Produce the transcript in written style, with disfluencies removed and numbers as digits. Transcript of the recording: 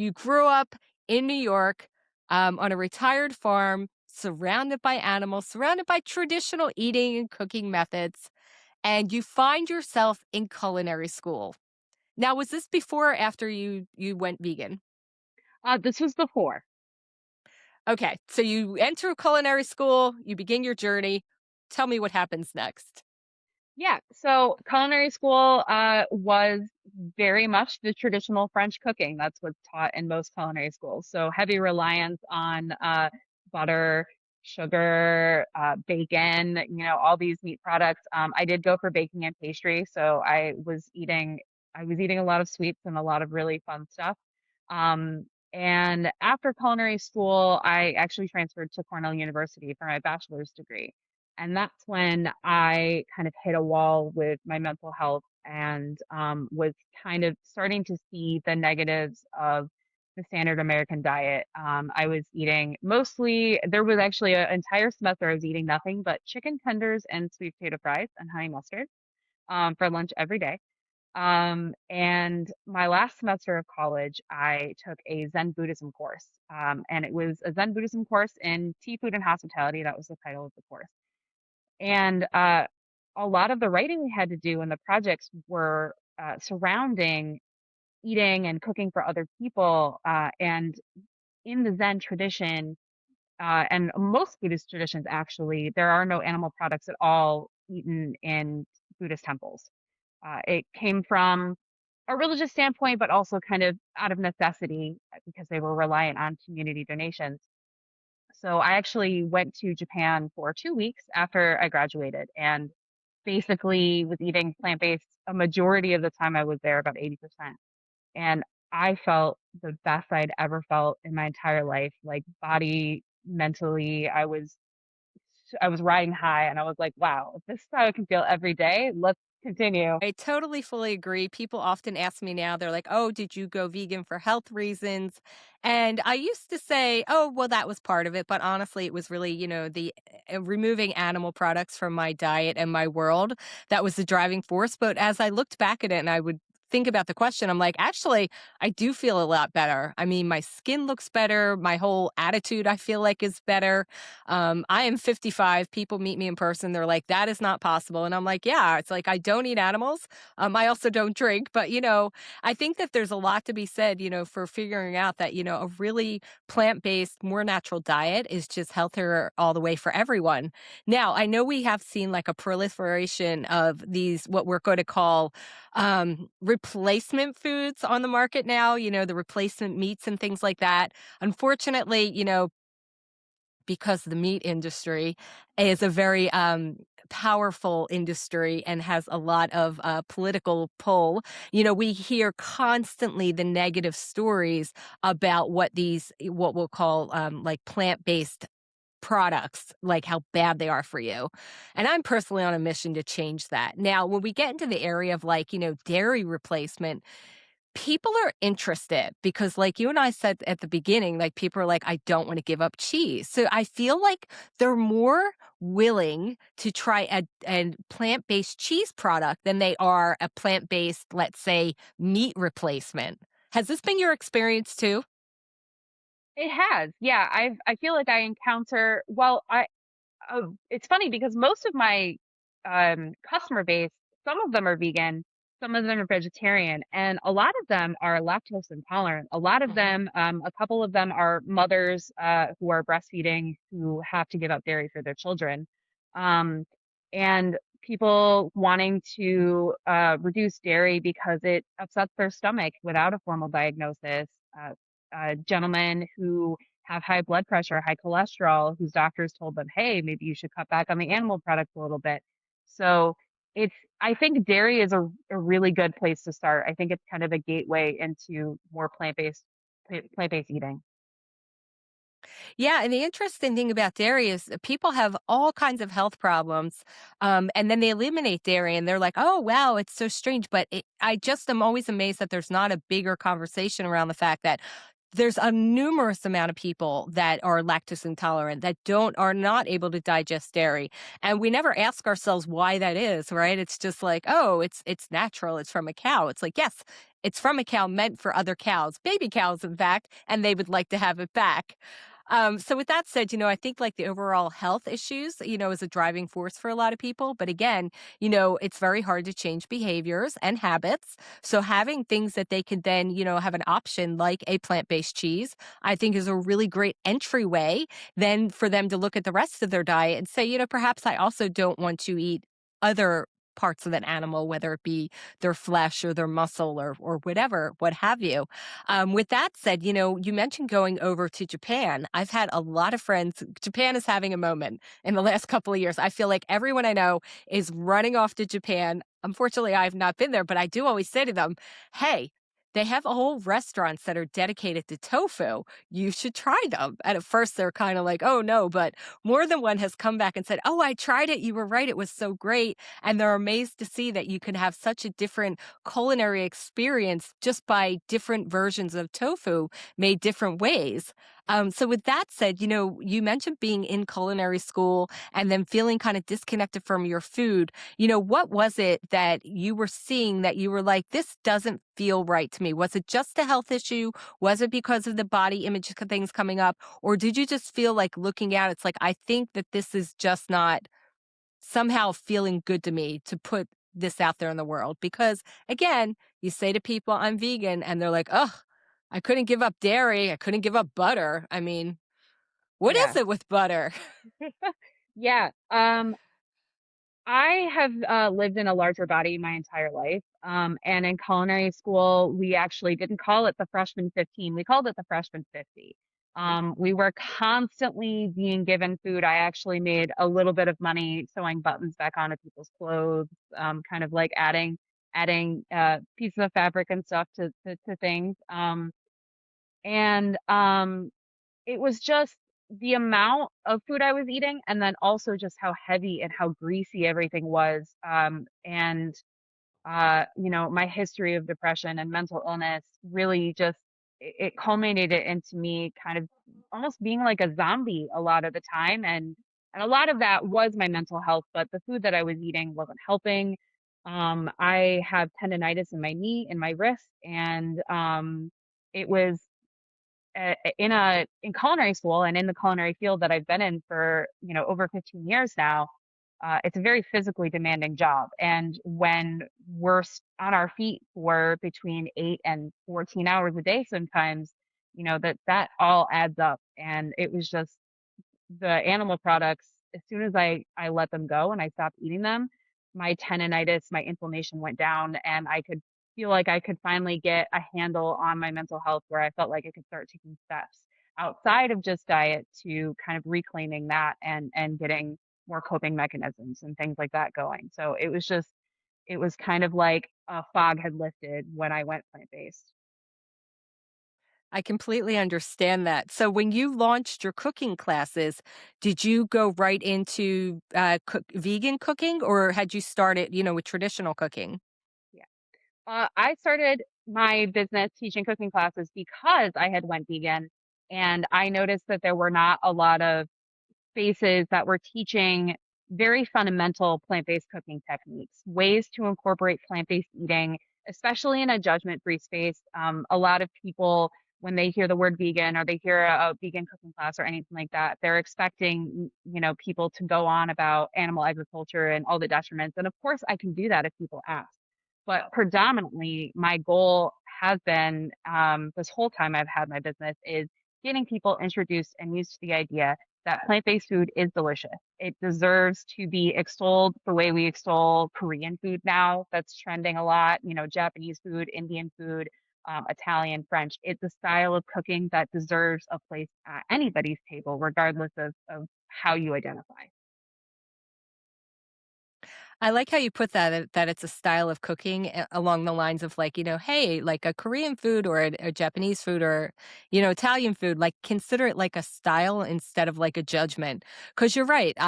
You grew up in New York, on a retired farm, surrounded by animals, surrounded by traditional eating and cooking methods, and you find yourself in culinary school. Now, was this before or after you went vegan? This was before. Okay, so you enter culinary school, you begin your journey. Tell me what happens next. Yeah, so culinary school was very much the traditional French cooking. That's what's taught in most culinary schools. So heavy reliance on butter, sugar, bacon, all these meat products. I did go for baking and pastry, so I was eating a lot of sweets and a lot of really fun stuff. And after culinary school, I actually transferred to Cornell University for my bachelor's degree. And that's when I kind of hit a wall with my mental health and was kind of starting to see the negatives of the standard American diet. I was eating mostly, there was actually an entire semester I was eating nothing but chicken tenders and sweet potato fries and honey mustard for lunch every day. And my last semester of college, I took a Zen Buddhism course. And it was a Zen Buddhism course in tea, food, and hospitality. That was the title of the course. And a lot of the writing we had to do and the projects were surrounding eating and cooking for other people. And in the Zen tradition, and most Buddhist traditions, actually, there are no animal products at all eaten in Buddhist temples. It came from a religious standpoint, but also kind of out of necessity because they were reliant on community donations. So I actually went to Japan for 2 weeks after I graduated and basically was eating plant-based a majority of the time I was there, about 80%. And I felt the best I'd ever felt in my entire life, like body, mentally. I was riding high and I was like, wow, if this is how I can feel every day, let's continue. I totally fully agree. People often ask me now, they're like, "Oh, did you go vegan for health reasons?" And I used to say, "Oh, well, that was part of it." But honestly, it was really, the removing animal products from my diet and my world that was the driving force. But as I looked back at it and I would think about the question, I'm like, actually, I do feel a lot better. I mean, my skin looks better. My whole attitude, I feel like, is better. I am 55. People meet me in person. They're like, that is not possible. And I'm like, yeah, it's like I don't eat animals. I also don't drink. But, I think that there's a lot to be said, for figuring out that, a really plant based, more natural diet is just healthier all the way for everyone. Now, I know we have seen like a proliferation of these, what we're going to call replacement foods on the market now, the replacement meats and things like that. Unfortunately, because the meat industry is a very powerful industry and has a lot of political pull. We hear constantly the negative stories about what we'll call like plant based products, like how bad they are for you. And I'm personally on a mission to change that. Now, when we get into the area of like, dairy replacement, people are interested because like you and I said at the beginning, like people are like, I don't want to give up cheese. So I feel like they're more willing to try a plant-based cheese product than they are a plant-based, let's say, meat replacement. Has this been your experience too? It has, yeah. I feel like I encounter well, it's funny because most of my customer base, some of them are vegan, some of them are vegetarian, and a lot of them are lactose intolerant. A lot of them, a couple of them are mothers who are breastfeeding who have to give up dairy for their children. Um, and people wanting to reduce dairy because it upsets their stomach without a formal diagnosis. Gentlemen who have high blood pressure, high cholesterol, whose doctors told them, hey, maybe you should cut back on the animal products a little bit. So I think dairy is a really good place to start. I think it's kind of a gateway into more plant-based eating. Yeah, and the interesting thing about dairy is that people have all kinds of health problems, and then they eliminate dairy, and they're like, "Oh, wow, it's so strange." But I just am always amazed that there's not a bigger conversation around the fact that there's a numerous amount of people that are lactose intolerant that are not able to digest dairy, and we never ask ourselves why that is, right? It's just like, oh, it's natural, it's from a cow. It's like, yes, it's from a cow meant for other cows, baby cows, in fact, and they would like to have it back. So with that said, I think like the overall health issues, is a driving force for a lot of people. But again, it's very hard to change behaviors and habits. So having things that they could then, have an option like a plant-based cheese, I think is a really great entryway then for them to look at the rest of their diet and say, perhaps I also don't want to eat other parts of an animal, whether it be their flesh or their muscle or whatever, what have you. With that said, you mentioned going over to Japan. I've had a lot of friends. Japan is having a moment in the last couple of years. I feel like everyone I know is running off to Japan. Unfortunately, I've not been there, but I do always say to them, hey, they have whole restaurants that are dedicated to tofu. You should try them. And at first, they're kind of like, oh no, but more than one has come back and said, oh, I tried it. You were right. It was so great. And they're amazed to see that you can have such a different culinary experience just by different versions of tofu made different ways. So with that said, you mentioned being in culinary school and then feeling kind of disconnected from your food. What was it that you were seeing that you were like, this doesn't feel right to me? Was it just a health issue? Was it because of the body image things coming up? Or did you just feel like looking at it, it's like, I think that this is just not somehow feeling good to me to put this out there in the world? Because again, you say to people, I'm vegan, and they're like, oh, I couldn't give up dairy. I couldn't give up butter. I mean, what Yeah. is it with butter? Yeah. I have lived in a larger body my entire life. And in culinary school, we actually didn't call it the freshman 15. We called it the freshman 50. We were constantly being given food. I actually made a little bit of money sewing buttons back onto people's clothes, kind of like adding pieces of fabric and stuff to things. And it was just the amount of food I was eating, and then also just how heavy and how greasy everything was. My history of depression and mental illness really just it culminated into me kind of almost being like a zombie a lot of the time. And a lot of that was my mental health, but the food that I was eating wasn't helping. I have tendonitis in my knee and my wrist, and it was in culinary school and in the culinary field that I've been in for, over 15 years now. It's a very physically demanding job. And when we're on our feet for between 8 and 14 hours a day, sometimes, that all adds up. And it was just the animal products, as soon as I let them go and I stopped eating them, my tendonitis, my inflammation went down, and I could feel like I could finally get a handle on my mental health where I felt like I could start taking steps outside of just diet to kind of reclaiming that and getting more coping mechanisms and things like that going. So it was kind of like a fog had lifted when I went plant-based. I completely understand that. So when you launched your cooking classes, did you go right into vegan cooking, or had you started, with traditional cooking? Yeah. I started my business teaching cooking classes because I had went vegan, and I noticed that there were not a lot of spaces that were teaching very fundamental plant-based cooking techniques, ways to incorporate plant-based eating, especially in a judgment-free space. A lot of people, when they hear the word vegan or they hear a vegan cooking class or anything like that, they're expecting, people to go on about animal agriculture and all the detriments. And of course, I can do that if people ask. But predominantly, my goal has been this whole time I've had my business is getting people introduced and used to the idea that plant-based food is delicious. It deserves to be extolled the way we extol Korean food now. That's trending a lot. Japanese food, Indian food, Italian, French. It's a style of cooking that deserves a place at anybody's table, regardless of how you identify. I like how you put that it's a style of cooking along the lines of like, hey, like a Korean food or a Japanese food or, Italian food, like consider it like a style instead of like a judgment. Cause you're right.